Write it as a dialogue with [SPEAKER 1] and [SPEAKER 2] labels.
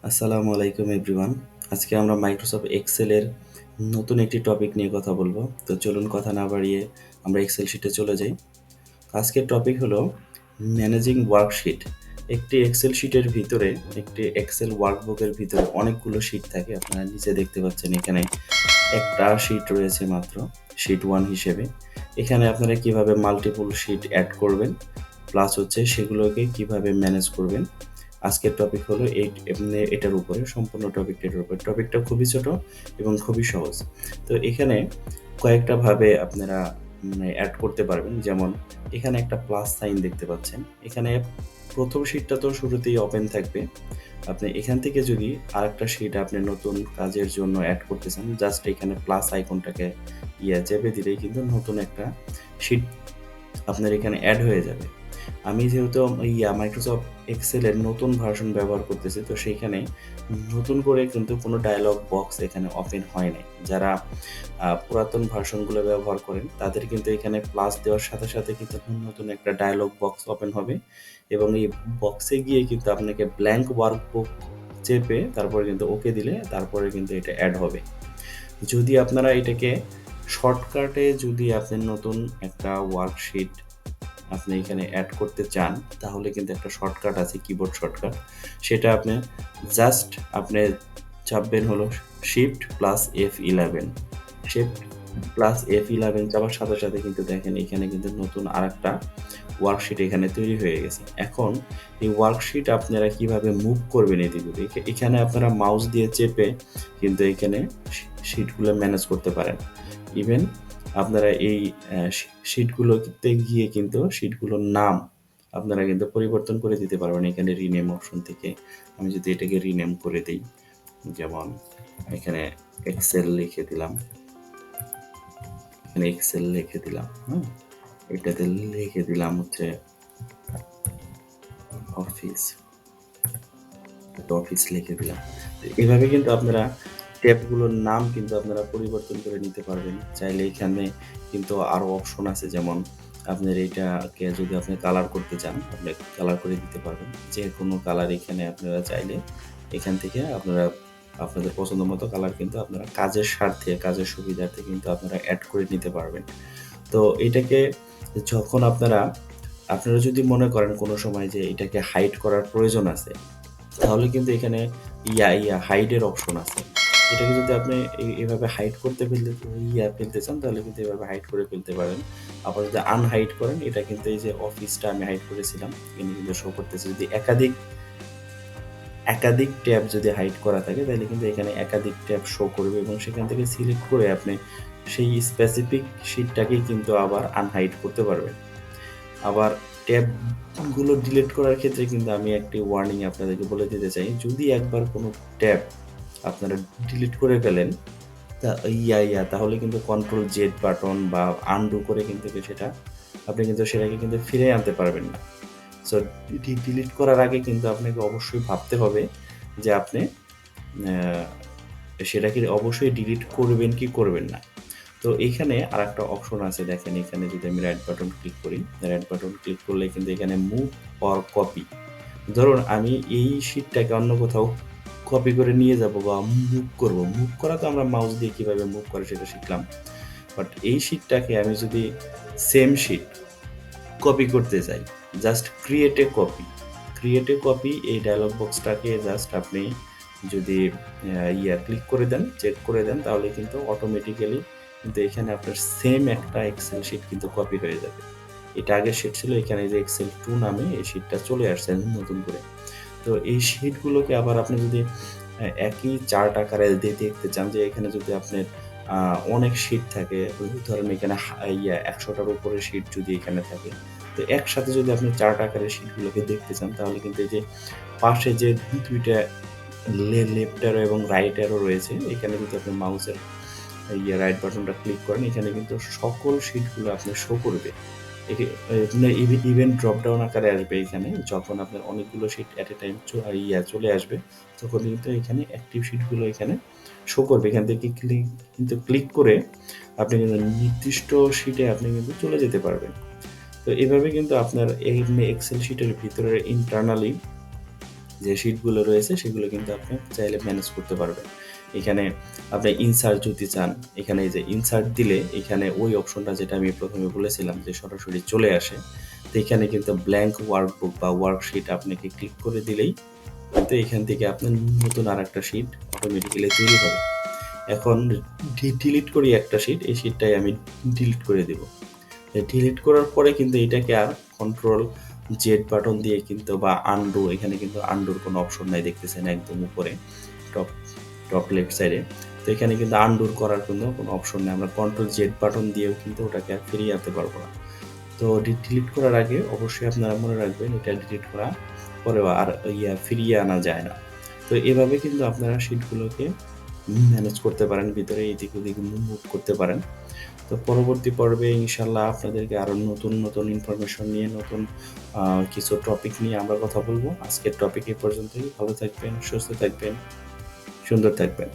[SPEAKER 1] আসসালামু আলাইকুম এভরিওয়ান। আজকে আমরা মাইক্রোসফট এক্সেলের নতুন একটি টপিক নিয়ে কথা বলবো। তো চলুন কথা না বাড়িয়ে আমরা এক্সেল শিটে চলে যাই। আজকের টপিক হলো ম্যানেজিং ওয়ার্কশিট। একটি এক্সেল শিটের ভিতরে, একটি এক্সেল ওয়ার্কবুকের ভিতরে অনেকগুলো শিট থাকে। আপনারা নিচে দেখতে পাচ্ছেন এখানে একটা শিট রয়েছে মাত্র, শিট 1 হিসেবে। এখানে আপনারা কিভাবে মাল্টিপল শিট অ্যাড করবেন, প্লাস হচ্ছে সেগুলোকে কিভাবে ম্যানেজ করবেন। আজকের টপিক হলো এটার উপরে, সম্পূর্ণ টপিকটার উপরে। টপিকটা খুবই ছোট এবং খুবই সহজ। তো এখানে কয়েকটা ভাবে আপনারা অ্যাড করতে পারবেন। যেমন এখানে একটা প্লাস সাইন দেখতে পাচ্ছেন। এখানে প্রথম শিটটা তো শুরুতেই ওপেন থাকবে। আপনি এখান থেকে যদি আরেকটা শিট আপনি নতুন কাজের জন্য অ্যাড করতে চান, জাস্ট এখানে প্লাস আইকনটাকে চেপে দিলেই কিন্তু নতুন একটা শিট আপনার এখানে অ্যাড হয়ে যাবে। আমি যেহেতু মাইক্রোসফট এক্সেলের নতুন ভার্সন ব্যবহার করতেছি, তো সেইখানে নতুন করে কিন্তু কোনো ডায়ালগ বক্স এখানে ওপেন হয় নাই। যারা পুরাতন ভার্সনগুলো ব্যবহার করেন তাদের কিন্তু এখানে প্লাস দেওয়ার সাথে সাথে কিন্তু নতুন একটা ডায়ালগ বক্স ওপেন হবে এবং এই বক্সে গিয়ে কিন্তু আপনাকে ব্ল্যাঙ্ক ওয়ার্কবুক চেপে তারপরে কিন্তু ওকে দিলে তারপরে কিন্তু এটা অ্যাড হবে। যদি আপনারা এটাকে শর্টকাটে যদি আপনি নতুন একটা ওয়ার্কশিট আপনি এখানে অ্যাড করতে চান, তাহলে কিন্তু একটা শর্টকাট আছে, কিবোর্ড শর্টকাট। সেটা আপনি জাস্ট আপনি চাপবেন হলো shift plus F11। Shift plus F11 চাপার সাথে সাথে কিন্তু দেখেন এখানে কিন্তু নতুন আরেকটা ওয়ার্কশিট এখানে তৈরি হয়ে গেছে। এখন এই ওয়ার্কশিট আপনারা কিভাবে মুভ করবেন এদিক ওদিক, এখানে আপনারা মাউস দিয়ে চেপে কিন্তু এখানে শিটগুলো ম্যানেজ করতে পারেন। ইভেন আপনারা এই শিটগুলোতে গিয়ে কিন্তু শিটগুলোর নাম আপনারা কিন্তু পরিবর্তন করে দিতে পারবেন এখানে রিনেম অপশন থেকে। আমি যদি এটাকে রিনেম করে দিই, যেমন এখানে এক্সেল লিখে দিলাম, এখানে এক্সেল লিখে দিলাম, হ্যাঁ, এটাতে লিখে দিলাম হচ্ছে অফিস, অফিস লিখে দিলাম। এভাবে কিন্তু আপনারা ট্যাবগুলোর নাম কিন্তু আপনারা পরিবর্তন করে নিতে পারবেন। চাইলে এখানে কিন্তু আরও অপশন আছে, যেমন আপনার এইটাকে যদি আপনি কালার করতে চান, আপনি কালার করে দিতে পারবেন। যে কোনো কালার এখানে আপনারা চাইলে এখান থেকে আপনারা আপনাদের পছন্দ মতো কালার কিন্তু আপনারা কাজের স্বার্থে, কাজের সুবিধার্থে কিন্তু আপনারা অ্যাড করে নিতে পারবেন। তো এটাকে যখন আপনারা যদি মনে করেন কোনো সময় যে এটাকে হাইড করার প্রয়োজন আছে, তাহলে কিন্তু এখানে হাইডের অপশন আছে। এটাকে যদি আপনি এভাবে হাইড করতে ফেলতে চান, তাহলে কিন্তু এভাবে হাইড করে ফেলতে পারেন। আবার যদি আনহাইড করেন, এটা কিন্তু এই যে অফিসটা আমি হাইড করেছিলাম, এখানে কিন্তু শো করতেছে। যদি একাধিক ট্যাব যদি হাইড করা থাকে, তাহলে কিন্তু এখানে একাধিক ট্যাব শো করবে এবং সেখান থেকে সিলেক্ট করে আপনি সেই স্পেসিফিক শিটটাকেই কিন্তু আবার আনহাইড করতে পারবেন। আবার ট্যাবগুলো ডিলিট করার ক্ষেত্রে কিন্তু আমি একটি ওয়ার্নিং আপনাদেরকে বলে দিতে চাই। যদি একবার কোনো ট্যাব আপনারা ডিলিট করে ফেলেন, তা তাহলে কিন্তু কন্ট্রোল জেড বাটন বা আনডু করে কিন্তু সেটা আপনি কিন্তু সেটাকে কিন্তু ফিরে আনতে পারবেন না। সো ডিলিট করার আগে কিন্তু আপনাকে অবশ্যই ভাবতে হবে যে আপনি সেটাকে অবশ্যই ডিলিট করবেন কি করবেন না। তো এইখানে আরেকটা অপশন আছে, দেখেন এখানে যদি আমি রাইট বাটন ক্লিক করি, রাইট বাটন ক্লিক করলে কিন্তু এখানে মুভ অর কপি। ধরুন আমি এই শিটটাকে অন্য কোথাও কপি করে নিয়ে যাব বা মুভ করব। মুভ করা তো আমরা মাউস দিয়ে কিভাবে মুভ করে সেটা শিখলাম। বাট এই শিটটাকে আমি যদি সেম শিট কপি করতে চাই, just create a copy. Create a copy এই ডায়লগ বক্সটাকে জাস্ট আপনি যদি ক্লিক করে দেন, চেক করে দেন, তাহলে কিন্তু অটোমেটিক্যালি কিন্তু এখানে আপনার সেম একটা এক্সেল শিট কিন্তু কপি হয়ে যাবে। এটা আগের শিট ছিল, এখানে যে এক্সেল 2 নামে এই শিটটা চলে আসছে নতুন করে। তো এই শিটগুলোকে আবার আপনি যদি একই চার্ট আকারে দেখতে চান, যে এখানে যদি আপনার অনেক শিট থাকে, ধরেন এখানে ১০০টার উপরে শিট যদি এখানে থাকে, তো একসাথে যদি আপনি চার্ট আকারে শিটগুলোকে দেখতে চান, তাহলে কিন্তু এই যে পাশে যে ২টা লেফট অ্যারো এবং রাইট অ্যারো রয়েছে, এখানে যদি আপনি মাউসের রাইট বাটনটা ক্লিক করেন, এখানে কিন্তু সকল শিটগুলো আপনার শো করবে। ইভেন্ট ড্রপ ডাউন আকারে আসবে এখানে, যখন আপনার অনেকগুলো শিট এট এ টাইম চলে আসবে, তখন কিন্তু এখানে অ্যাক্টিভ শিটগুলো এখানে শো করবে। এখান থেকে ক্লিক করে আপনি কিন্তু নির্দিষ্ট শিটে আপনি কিন্তু চলে যেতে পারবেন। তো এভাবে কিন্তু আপনার এক্সেল শিটের ভিতরে ইন্টারনালি যে শিটগুলো রয়েছে সেগুলো কিন্তু আপনি চাইলে ম্যানেজ করতে পারবেন। এখানে আপনি ইনসার্ট যদি চান, এখানে এই যে ইনসার্ট দিলে এখানে ওই অপশনটা যেটা আমি প্রথমে বলেছিলাম যে সরাসরি চলে আসে। তো এখানে কিন্তু ব্ল্যাঙ্ক ওয়ার্কবুক বা ওয়ার্কশিট আপনাকে ক্লিক করে দিলেই কিন্তু এখান থেকে আপনার নতুন আরেকটা শিট অটোমেটিক্যালি তৈরি হবে। এখন ডিলিট করি একটা শিট, এই শিটটাই আমি ডিলিট করে দেব। ডিলিট করার পরে কিন্তু এটাকে আর কন্ট্রোল জেড বাটন দিয়ে কিন্তু বা আনডু, এখানে কিন্তু আনডুর কোনো অপশন নাই দেখতেছেন একদম উপরে টপ টপ লেফট সাইডে। তো এখানে কিন্তু আনডুর করার কোনো অপশন নেই, আমরা কন্ট্রোল জেড বাটন দিয়েও কিন্তু ওটাকে আর ফিরিয়ে আনতে পারবো না। তো ডিলিট করার আগে অবশ্যই আপনারা মনে রাখবেন এটা ডিলিট করা পরেও আর ফিরিয়ে আনা যায় না। তো এভাবে কিন্তু আপনারা শিটগুলোকে ম্যানেজ করতে পারেন, ভিতরে এদিক ওদিক মুভ করতে পারেন। তো পরবর্তী পর্বে ইনশাল্লাহ আপনাদেরকে আরও নতুন নতুন ইনফরমেশন নিয়ে নতুন কিছু টপিক নিয়ে আমরা কথা বলবো। আজকের টপিক এই পর্যন্তই। ভালো থাকবেন, সুস্থ থাকবেন, সুন্দর থাকবেন।